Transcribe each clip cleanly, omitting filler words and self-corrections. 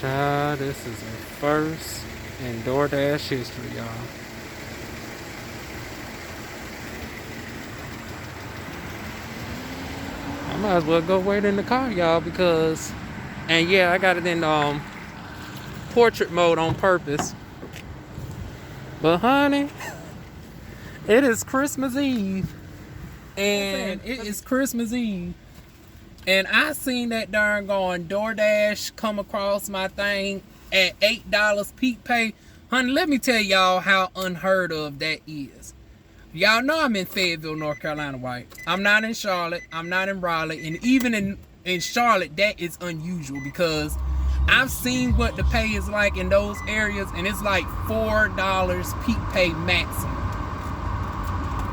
Child, this is a first in DoorDash history, y'all. I might as well go wait in the car, y'all, because, and yeah, I got it in portrait mode on purpose. But honey, it is Christmas Eve, and it is Christmas Eve, and I seen that darn going DoorDash come across my thing at $8 peak pay. Honey, let me tell y'all how unheard of that is. Y'all know I'm in Fayetteville, North Carolina, right? I'm not in Charlotte, I'm not in Raleigh, and even in Charlotte, that is unusual because I've seen what the pay is like in those areas, and it's like $4 peak pay maximum.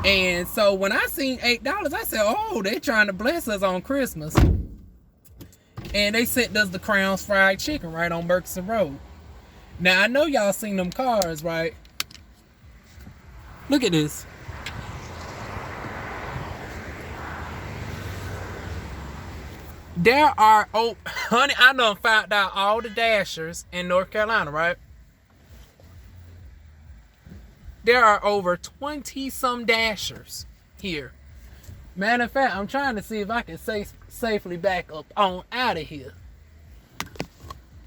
And so when I seen $8, I said, oh, they're trying to bless us on Christmas. And they sent us the Crown's fried chicken right on Murchison Road. Now, I know y'all seen them cars, right? Look at this. There are, oh, honey, I done found out all the Dashers in North Carolina, right? There are over 20-some Dashers here. Matter of fact, I'm trying to see if I can safely back up on out of here.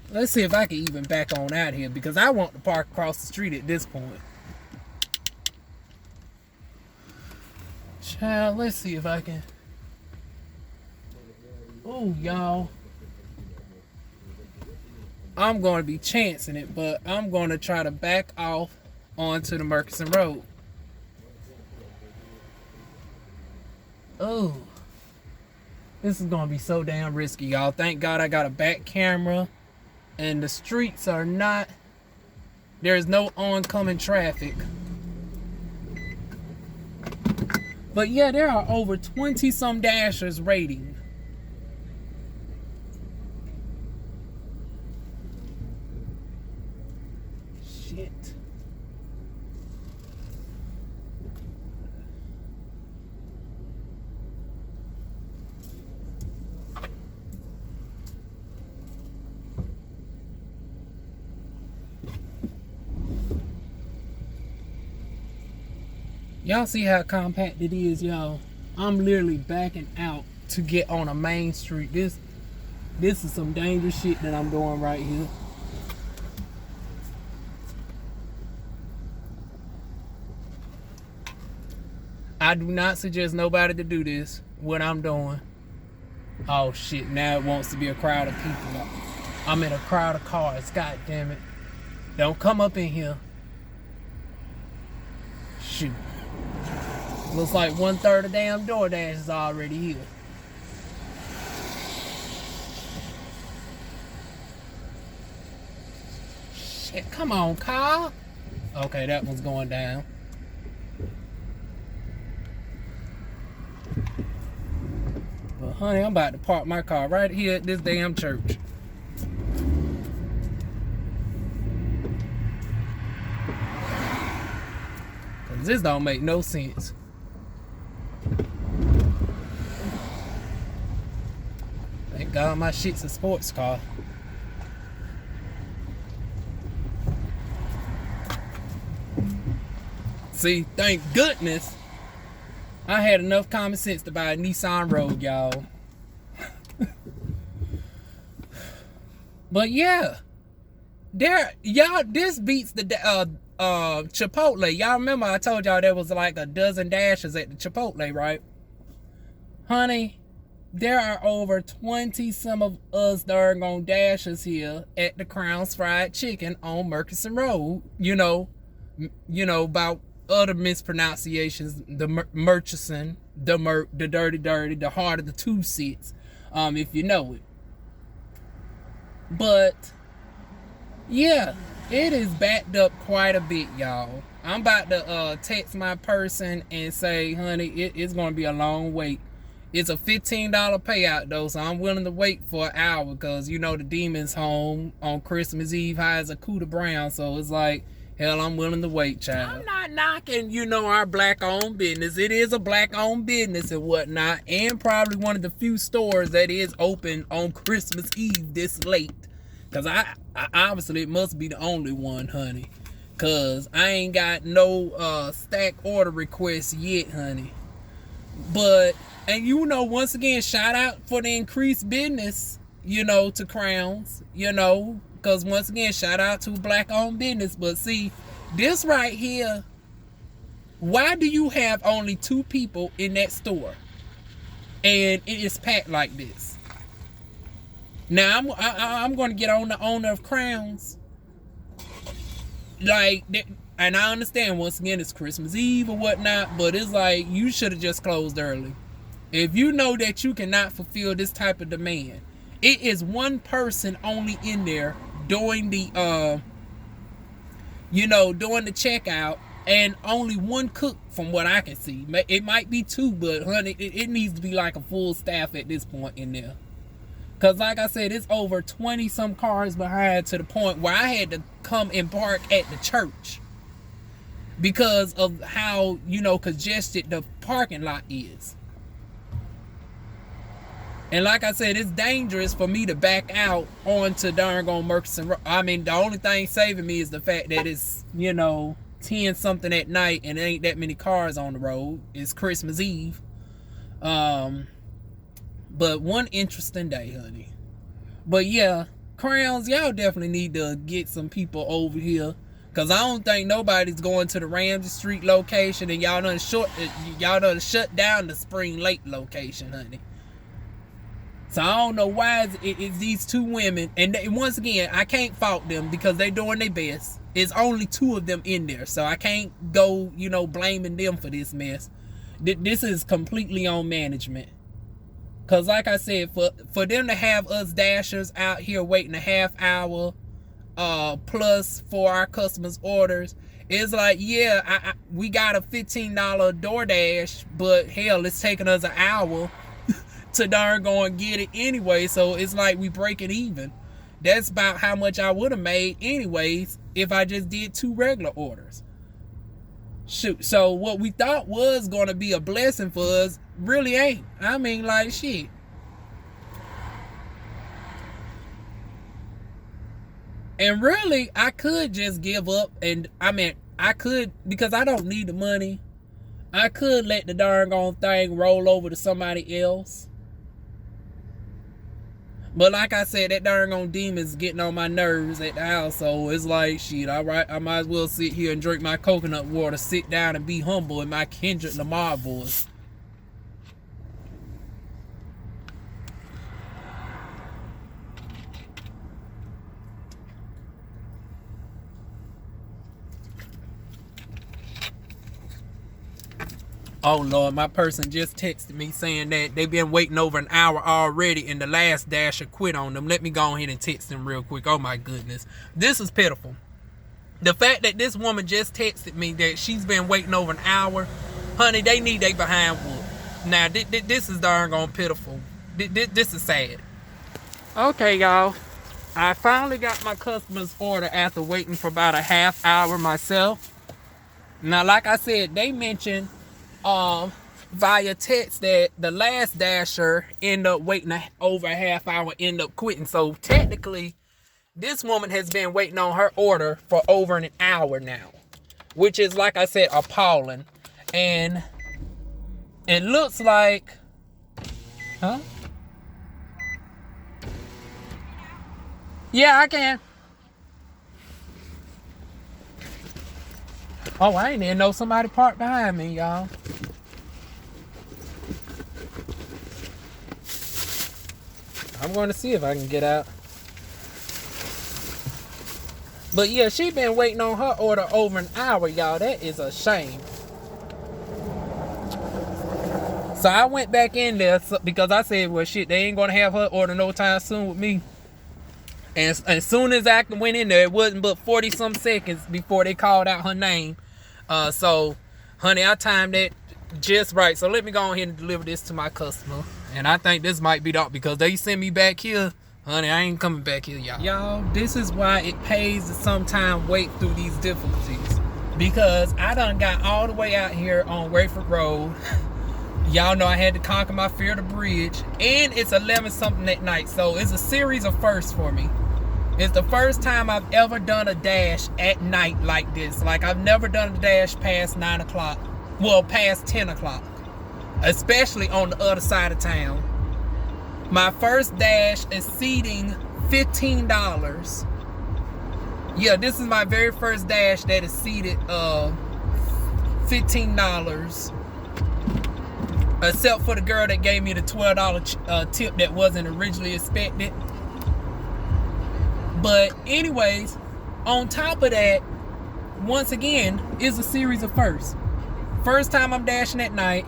Let's see if I can even back on out of here because I want to park across the street at this point. Child, let's see if I can. Oh, y'all. I'm going to be chancing it, but I'm going to try to back off onto the Murchison Road. Oh, this is going to be so damn risky, y'all. Thank God I got a back camera and the streets are not, there's no oncoming traffic. But yeah, there are over 20-some Dashers rating. Shit. Y'all see how compact it is, y'all? I'm literally backing out to get on a main street. This is some dangerous shit that I'm doing right here. I do not suggest nobody to do this, what I'm doing. Oh shit, now it wants to be a crowd of people. I'm in a crowd of cars, god damn it. Don't come up in here. Shoot. Looks like 1/3 of damn DoorDash is already here. Shit, come on, car. Okay, that one's going down. But honey, I'm about to park my car right here at this damn church. Cause this don't make no sense. Thank God my shit's a sports car. See, thank goodness I had enough common sense to buy a Nissan Rogue, y'all. But yeah, y'all, this beats the Chipotle. Y'all remember I told y'all there was like a dozen Dashers at the Chipotle, right? Honey, there are over 20-some of us darn Dashers here at the Crown's Fried Chicken on Murchison Road. You know about other mispronunciations, the Murchison, the dirty, the heart of the two sits, if you know it. But yeah, it is backed up quite a bit, y'all. I'm about to text my person and say, honey, it's gonna be a long wait. It's a $15 payout though, so I'm willing to wait for an hour because you know the demon's home on Christmas Eve high as a coup de brown, so it's like, hell, I'm willing to wait, child. I'm not knocking, our black-owned business. It is a black-owned business and whatnot, and probably one of the few stores that is open on Christmas Eve this late. Because I obviously must be the only one, honey. Because I ain't got no stack order requests yet, honey. But, and you know, once again, shout out for the increased business, you know, to Crowns, you know. Because once again, shout out to black-owned business. But see, this right here, why do you have only 2 people in that store? And it is packed like this. Now, I'm going to get on the owner of Crowns. Like, and I understand, once again, it's Christmas Eve or whatnot, but it's like, you should have just closed early. If you know that you cannot fulfill this type of demand, it is one person only in there doing the, you know, doing the checkout, and only one cook from what I can see. It might be 2, but honey, it needs to be like a full staff at this point in there. Because like I said, it's over 20 some cars behind, to the point where I had to come and park at the church because of how, you know, congested the parking lot is. And like I said, it's dangerous for me to back out onto darn on Murchison Road. I mean, the only thing saving me is the fact that it's, you know, 10 something at night and there ain't that many cars on the road. It's Christmas Eve. But one interesting day, honey. But yeah, Crowns, y'all definitely need to get some people over here. Because I don't think nobody's going to the Ramsey Street location, and y'all done shut down the Spring Lake location, honey. So I don't know why it's these 2 women. And once again, I can't fault them because they're doing their best. It's only 2 of them in there. So I can't go, you know, blaming them for this mess. This is completely on management. Because like I said, for them to have us dashers out here waiting a half hour plus for our customers' orders, it's like, yeah, we got a $15 DoorDash, but hell, it's taking us an hour to darn go and get it anyway. So it's like we break it even. That's about how much I would have made anyways if I just did 2 regular orders. Shoot, so what we thought was going to be a blessing for us really ain't. I mean, like, shit. And really, I could just give up, and I mean, I could, because I don't need the money, I could let the darn on thing roll over to somebody else. But like I said, that darn on demon's getting on my nerves at the house, so it's like, shit, alright, I might as well sit here and drink my coconut water, sit down and be humble in my Kendrick Lamar voice. Oh Lord, my person just texted me saying that they've been waiting over an hour already and the last dasher quit on them. Let me go ahead and text them real quick. Oh my goodness. This is pitiful. The fact that this woman just texted me that she's been waiting over an hour, honey, they need they behind whoop. Now, this is darn on pitiful. This is sad. Okay, y'all. I finally got my customer's order after waiting for about a half hour myself. Now, like I said, they mentioned via text that the last dasher ended up waiting over a half hour, ended up quitting. So technically, this woman has been waiting on her order for over an hour now, which is, like I said, appalling. And it looks like, huh? Yeah, I can. Oh, I didn't even know somebody parked behind me, y'all. I'm going to see if I can get out. But yeah, she been waiting on her order over an hour, y'all. That is a shame. So I went back in there because I said, well, shit, they ain't going to have her order no time soon with me. And as soon as I went in there, it wasn't but 40-some seconds before they called out her name. So, honey, I timed that just right. So let me go ahead and deliver this to my customer. And I think this might be the, because they sent me back here. Honey, I ain't coming back here, y'all. Y'all, this is why it pays to sometimes wait through these difficulties. Because I done got all the way out here on Rayford Road. Y'all know I had to conquer my fear of the bridge. And it's 11 something at night. So it's a series of firsts for me. It's the first time I've ever done a dash at night like this. Like, I've never done a dash past 9 o'clock. Well, past 10 o'clock. Especially on the other side of town. My first dash exceeding $15. Yeah, this is my very first dash that exceeded $15. Except for the girl that gave me the $12 tip that wasn't originally expected. But anyways, on top of that, once again, is a series of firsts. First time I'm dashing at night.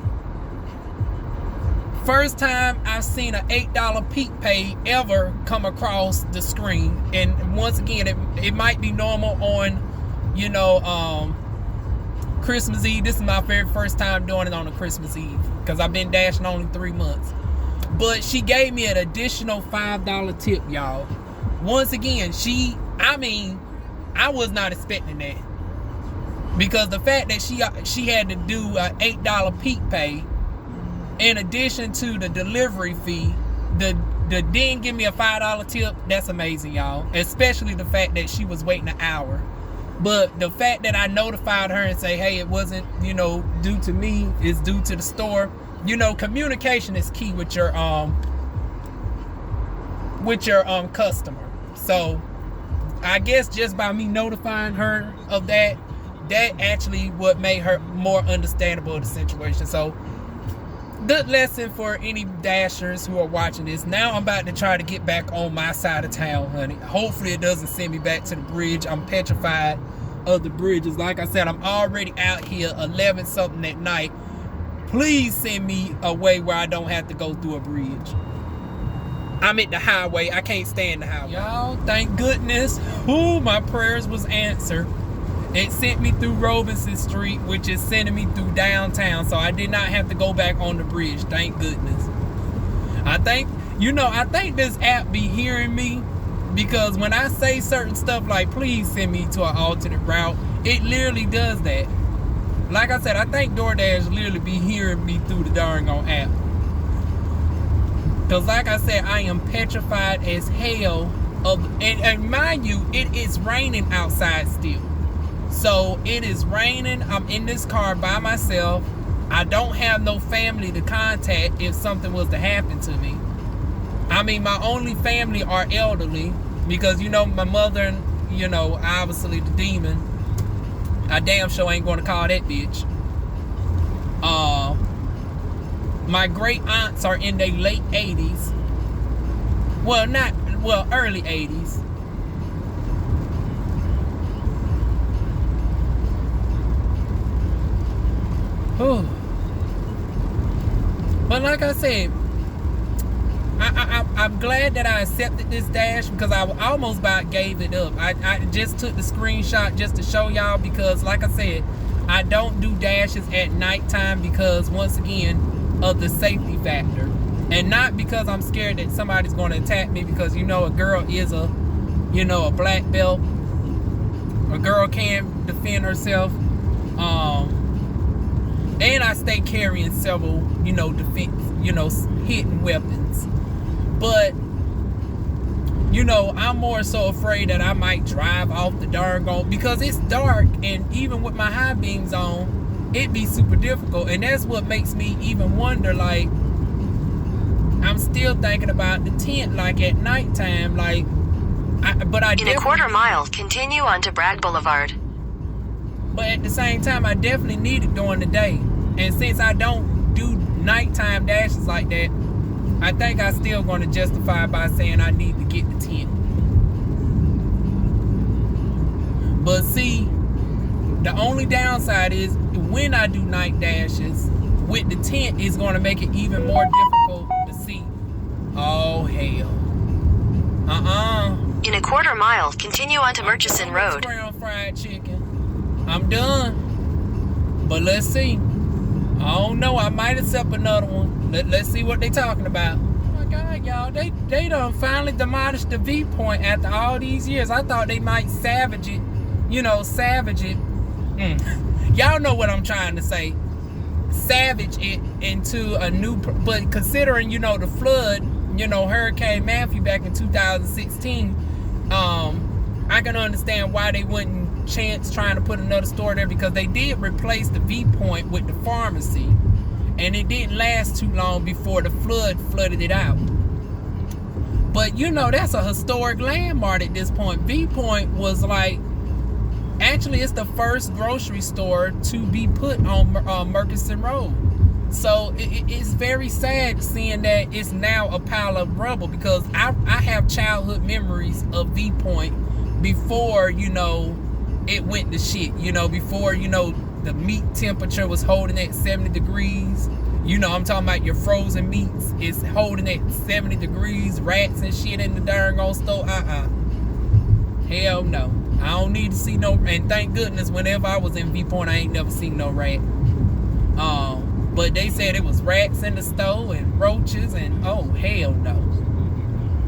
First time I've seen an $8 peak pay ever come across the screen. And once again, it might be normal on, you know, Christmas Eve. This is my very first time doing it on a Christmas Eve, because I've been dashing only 3 months. But she gave me an additional $5 tip, y'all. Once again, I was not expecting that. Because the fact that she had to do an $8 peak pay, in addition to the delivery fee, the didn't give me a $5 tip, that's amazing, y'all. Especially the fact that she was waiting an hour. But the fact that I notified her and say, hey, it wasn't, you know, due to me, it's due to the store. You know, communication is key with your customer. So I guess just by me notifying her of that actually what made her more understandable of the situation. So good lesson for any dashers who are watching this. Now I'm about to try to get back on my side of town, honey. Hopefully it doesn't send me back to the bridge. I'm petrified of the bridges. Like I said, I'm already out here 11 something at night. Please send me a way where I don't have to go through a bridge. I'm at the highway. I can't stand the highway. Y'all, thank goodness. Ooh, my prayers was answered. It sent me through Robinson Street, which is sending me through downtown. So I did not have to go back on the bridge. Thank goodness. I think this app be hearing me, because when I say certain stuff like, please send me to an alternate route, it literally does that. Like I said, I think DoorDash literally be hearing me through the darn on app. Because like I said, I am petrified as hell and mind you, it is raining outside still. So it is raining. I'm in this car by myself. I don't have no family to contact if something was to happen to me. I mean, my only family are elderly, because, you know, my mother and, you know, obviously the demon. I damn sure ain't going to call that bitch. My great aunts are in their late 80s. Early 80s. Whew. But like I said, I'm glad that I accepted this dash, because I almost about gave it up. I just took the screenshot just to show y'all, because like I said, I don't do dashes at nighttime because, once again, of the safety factor. And not because I'm scared that somebody's going to attack me, because, you know, a girl is a black belt. A girl can defend herself. And I stay carrying several, defense, hidden weapons. But, I'm more so afraid that I might drive off the darn go, because it's dark, and even with my high beams on, it'd be super difficult. And that's what makes me even wonder, like, I'm still thinking about the tent, like, at nighttime, like, in a quarter mile, continue onto Bragg Boulevard. But at the same time, I definitely need it during the day. And since I don't do nighttime dashes like that, I think I'm still going to justify by saying I need to get the tent. But see, the only downside is when I do night dashes, with the tent, is going to make it even more difficult to see. Oh, hell. In a quarter mile, continue onto Murchison Road. Ground fried chicken. I'm done. But let's see. I don't know. I might accept another one. Let's see what they talking about. Oh my God, y'all. They done finally demolished the V point after all these years. I thought they might savage it. Savage it. Y'all know what I'm trying to say. Savage it into a new... But considering, the flood, Hurricane Matthew back in 2016, I can understand why they wouldn't chance trying to put another store there, because they did replace the V Point with the pharmacy, and it didn't last too long before the flood flooded it out. But you know, that's a historic landmark at this point. V Point was like, actually it's the first grocery store to be put on Murchison Road. So it's very sad seeing that it's now a pile of rubble, because I have childhood memories of V Point before, you know, it went to shit. You know, before, you know, the meat temperature was holding at 70 degrees. You know, I'm talking about your frozen meats is holding at 70 degrees, rats and shit in the darn old store. Hell no. I don't need to see no, and thank goodness whenever I was in V Point, I ain't never seen no rat. But they said it was rats in the stove and roaches, and oh hell no.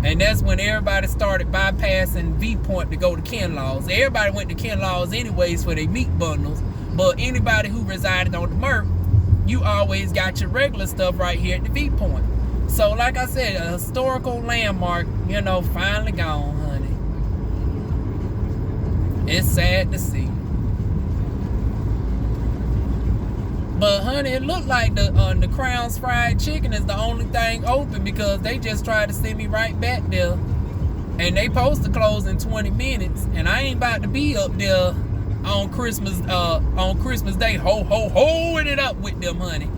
And that's when everybody started bypassing V Point to go to Kinlaw's. Everybody went to Kinlaw's anyways for their meat bundles, but anybody who resided on the Merc, you always got your regular stuff right here at the V Point. So like I said, a historical landmark, you know, finally gone, honey. It's sad to see. But honey, it looked like the Crown's Fried Chicken is the only thing open, because they just tried to send me right back there, and they supposed to close in 20 minutes, and I ain't about to be up there on Christmas Day hoing it up with them, honey.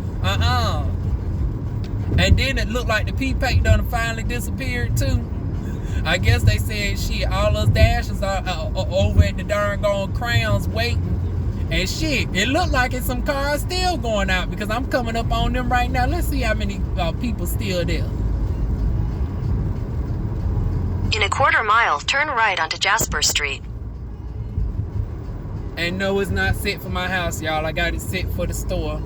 And then it looked like the P-Pack done finally disappeared too. I guess they said shit, all us Dashers are over at the darn gone Crowns waiting. And shit, it looked like it's some cars still going out, because I'm coming up on them right now. Let's see how many people still there. In a quarter mile, turn right onto Jasper Street. And no, it's not set for my house, y'all. I got it set for the store.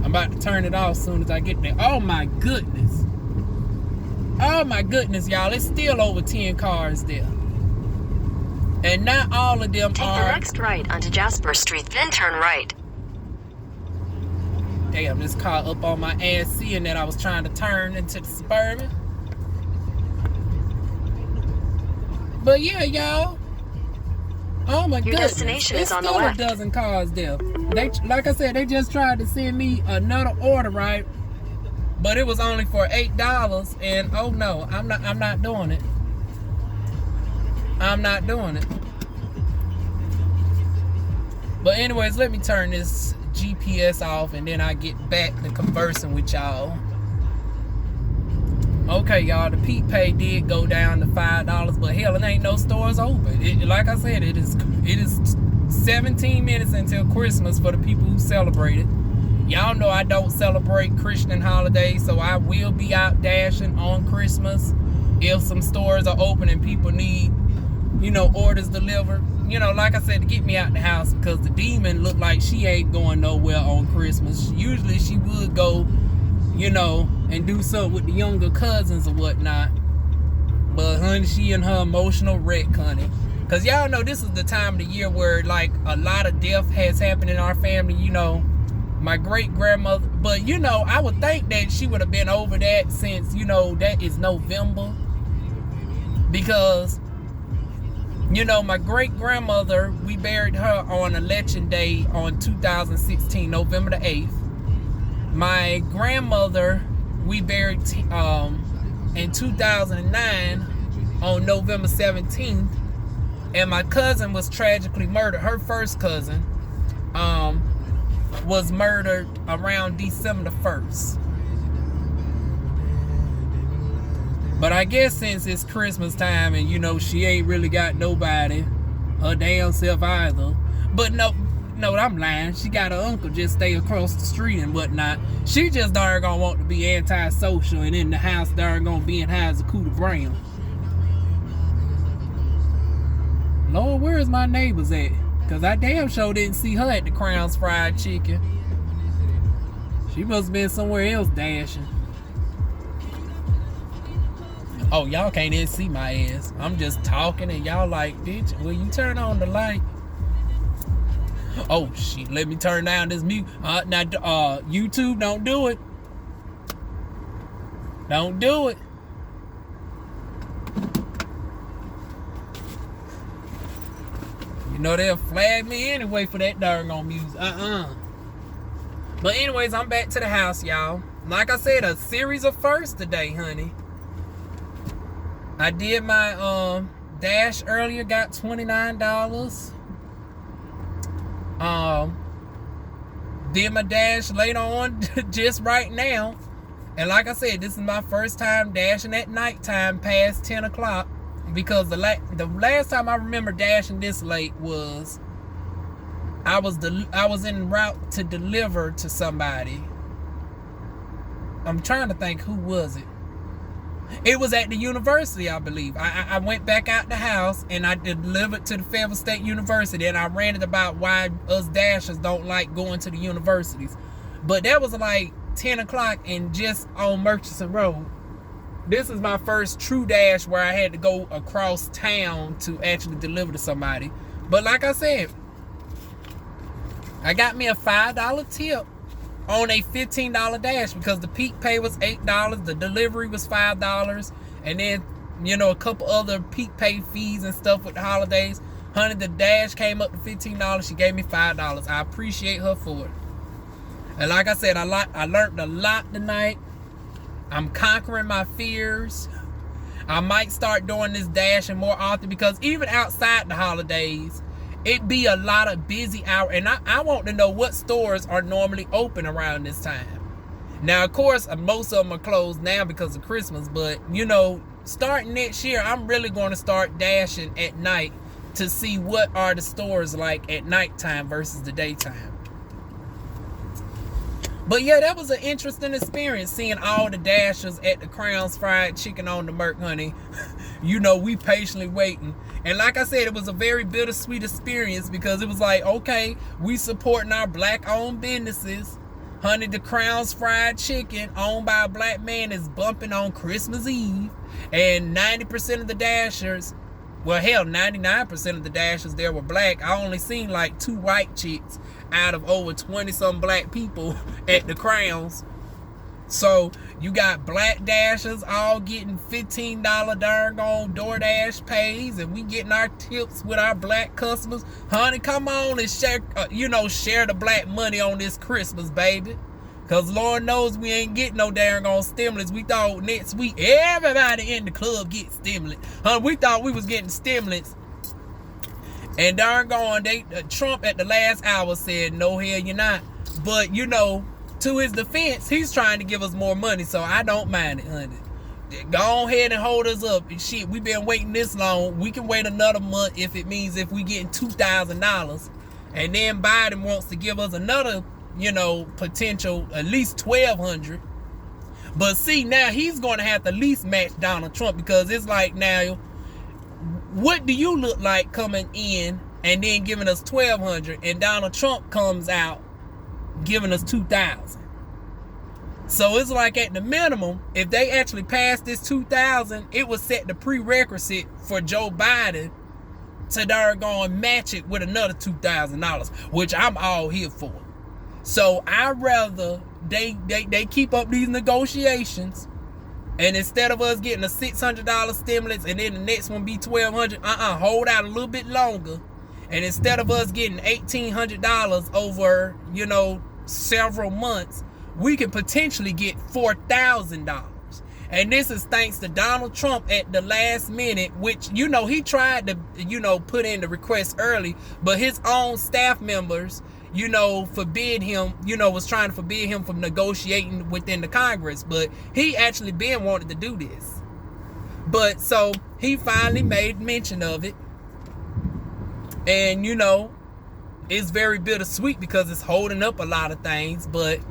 I'm about to turn it off as soon as I get there. Oh my goodness. Oh my goodness, y'all. It's still over 10 cars there. And not all of them Take are... the next right onto Jasper Street, then turn right. Damn, this car up on my ass seeing that I was trying to turn into the Suburban. But yeah, y'all. Oh my goodness. Your destination is on the left. There's still a dozen cars there. They, like I said, they just tried to send me another order, right? But it was only for $8, and oh no, I'm not doing it. I'm not doing it. But anyways, let me turn this GPS off, and then I get back to conversing with y'all. Okay, y'all, the Pete Pay did go down to $5, but hell, it ain't no stores open. Like I said, it is 17 minutes until Christmas for the people who celebrate it. Y'all know I don't celebrate Christian holidays, so I will be out dashing on Christmas if some stores are open and people need, you know, orders delivered. You know, like I said, to get me out the house, because the demon looked like she ain't going nowhere on Christmas. Usually she would go, you know, and do something with the younger cousins or whatnot. But honey, she in her emotional wreck, honey. Because y'all know this is the time of the year where like a lot of death has happened in our family, you know. My great grandmother, but you know, I would think that she would have been over that since, you know, that is November. Because, you know, my great grandmother, we buried her on Election Day on 2016, November the 8th. My grandmother, we buried in 2009 on November 17th. And my cousin was tragically murdered. Her first cousin was murdered around December the 1st. But I guess since it's Christmas time and, you know, she ain't really got nobody, her damn self either. But no, I'm lying. She got her uncle just stay across the street and whatnot. She just darn gonna want to be antisocial and in the house darn gonna be in high as a cooter brown. Lord, where is my neighbors at? Because I damn sure didn't see her at the Crown's Fried Chicken. She must have been somewhere else dashing. Oh, y'all can't even see my ass. I'm just talking and y'all like, bitch, will you turn on the light? Oh, shit, let me turn down this mute. Now, YouTube, don't do it. Don't do it. You know, they'll flag me anyway for that darn on music. But anyways, I'm back to the house, y'all. Like I said, a series of firsts today, honey. I did my Dash earlier, got $29. Did my Dash later on just right now. And like I said, this is my first time dashing at nighttime past 10 o'clock. Because the last time I remember dashing this late was I was en route to deliver to somebody. I'm trying to think, who was it? It was at the university, I believe. I went back out the house and I delivered to the Fayetteville State University, and I ranted about why us dashers don't like going to the universities. But that was like 10 o'clock and just on Murchison Road. This is my first true dash where I had to go across town to actually deliver to somebody. But like I said, I got me a $5 tip on a $15 dash because the peak pay was $8, the delivery was $5, and then, you know, a couple other peak pay fees and stuff with the holidays. Honey, the dash came up to $15. She gave me $5. I appreciate her for it. And like I said, I learned a lot tonight. I'm conquering my fears. I might start doing this dashing more often because even outside the holidays, it be a lot of busy hours, and I want to know what stores are normally open around this time. Now, of course, most of them are closed now because of Christmas, but, you know, starting next year, I'm really going to start dashing at night to see what are the stores like at nighttime versus the daytime. But yeah, that was an interesting experience, seeing all the dashers at the Crown's Fried Chicken on the Merc, honey. You know, we patiently waiting. And like I said, it was a very bittersweet experience because it was like, okay, we supporting our black-owned businesses. Honey, the Crown's Fried Chicken, owned by a black man, is bumping on Christmas Eve. And 90% of the dashers, well, hell, 99% of the dashers there were black. I only seen like 2 white chicks out of over 20-some black people at the Crowns. So you got black dashers all getting $15 darn on DoorDash pays, and we getting our tips with our black customers. Honey, come on and share, share the black money on this Christmas, baby. Cause Lord knows we ain't getting no darn on stimulus. We thought next week everybody in the club get stimulus. We thought we was getting stimulus. And darn gone, Trump at the last hour said, no, hell you're not. But, you know, to his defense, he's trying to give us more money, so I don't mind it, honey. Go ahead and hold us up. Shit, we've been waiting this long. We can wait another month if it means if we getting $2,000. And then Biden wants to give us another, potential at least $1,200. But see, now he's going to have to at least match Donald Trump, because it's like, now, what do you look like coming in and then giving us $1,200, and Donald Trump comes out giving us $2,000? So it's like, at the minimum, if they actually pass this $2,000, it would set the prerequisite for Joe Biden to doggone match it with another $2,000, which I'm all here for. So I'd rather they keep up these negotiations, and instead of us getting a $600 stimulus and then the next one be $1,200, hold out a little bit longer. And instead of us getting $1,800 over, several months, we can potentially get $4,000. And this is thanks to Donald Trump at the last minute, which, he tried to, put in the request early, but his own staff members, forbid him, was trying to forbid him from negotiating within the Congress. But he actually been wanted to do this. But so he finally made mention of it. And, it's very bittersweet because it's holding up a lot of things. But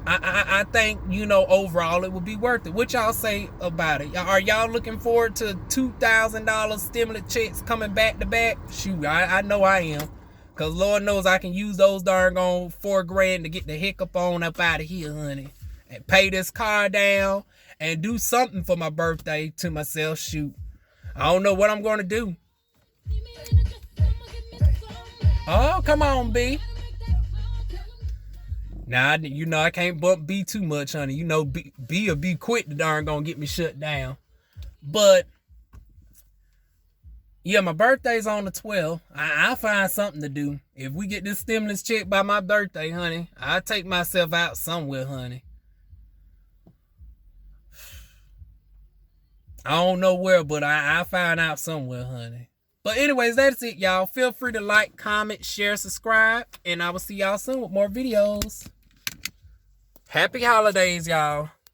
I think, overall it will be worth it. What y'all say about it? Are y'all looking forward to $2,000 stimulus checks coming back to back? Shoot, I know I am. Because Lord knows I can use those darn $4,000 to get the hiccup on up out of here, honey. And pay this car down and do something for my birthday to myself. Shoot, I don't know what I'm going to do. Oh, come on, B. Now, I can't bump B too much, honey. B will be quick to darn gonna get me shut down. But Yeah, my birthday's on the 12th. I'll find something to do. If we get this stimulus check by my birthday, honey, I'll take myself out somewhere, honey. I don't know where, but I'll find out somewhere, honey. But anyways, that's it, y'all. Feel free to like, comment, share, subscribe, and I will see y'all soon with more videos. Happy holidays, y'all.